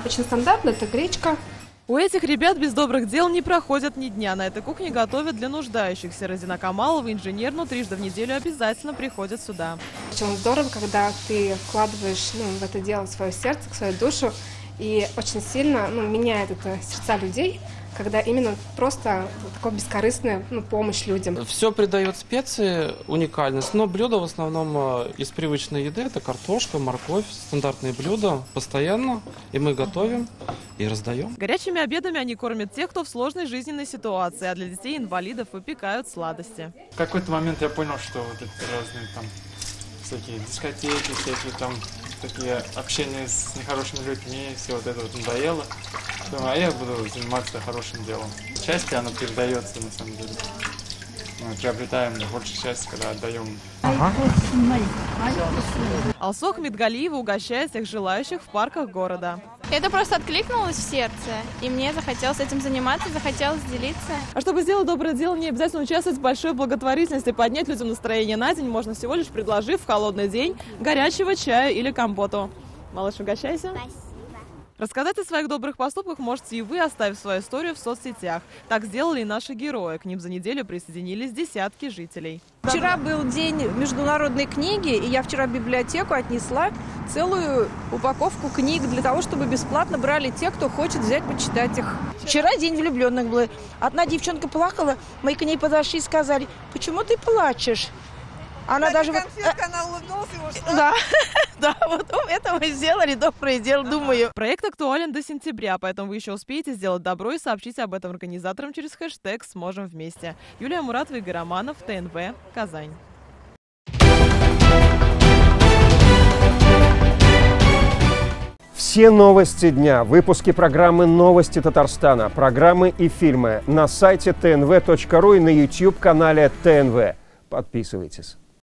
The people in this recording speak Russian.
Очень стандартно, это гречка. У этих ребят без добрых дел не проходят ни дня. На этой кухне готовят для нуждающихся. Розина Камалова, инженер, но трижды в неделю обязательно приходит сюда. Очень здорово, когда ты вкладываешь в это дело свое сердце, свою душу. И очень сильно меняет это сердца людей, когда именно просто такая бескорыстная помощь людям. Все придает специи уникальность, но блюда в основном из привычной еды. Это картошка, морковь, стандартные блюда постоянно. И мы готовим и раздаем. Горячими обедами они кормят тех, кто в сложной жизненной ситуации, а для детей-инвалидов выпекают сладости. В какой-то момент я понял, что вот эти разные там всякие дискотеки, всякие там такие общения с нехорошими людьми, все вот это вот надоело. Думаю, а я буду заниматься хорошим делом. Счастье, оно передается на самом деле. Мы приобретаем больше счастья, когда отдаем. Алсох Медгалиева угощает всех желающих в парках города. Это просто откликнулось в сердце, и мне захотелось этим заниматься, захотелось делиться. А чтобы сделать доброе дело, не обязательно участвовать в большой благотворительности. Поднять людям настроение на день можно всего лишь предложив в холодный день горячего чая или компоту. Малыш, угощайся. Спасибо. Рассказать о своих добрых поступках можете и вы, оставив свою историю в соцсетях. Так сделали и наши герои. К ним за неделю присоединились десятки жителей. Вчера был день международной книги, и я вчера в библиотеку отнесла целую упаковку книг для того, чтобы бесплатно брали те, кто хочет взять почитать их. Вчера день влюбленных был. Одна девчонка плакала, мы к ней подошли и сказали: почему ты плачешь? Она даже она улыбнулась и ушла. Да, вот это мы сделали, доброе дело, думаю. Проект актуален до сентября, поэтому вы еще успеете сделать добро и сообщить об этом организаторам через хэштег «Сможем вместе». Юлия Муратова, Игорь Романов, ТНВ, Казань. Все новости дня, выпуски программы «Новости Татарстана», программы и фильмы на сайте tnv.ru и на YouTube-канале ТНВ. Подписывайтесь.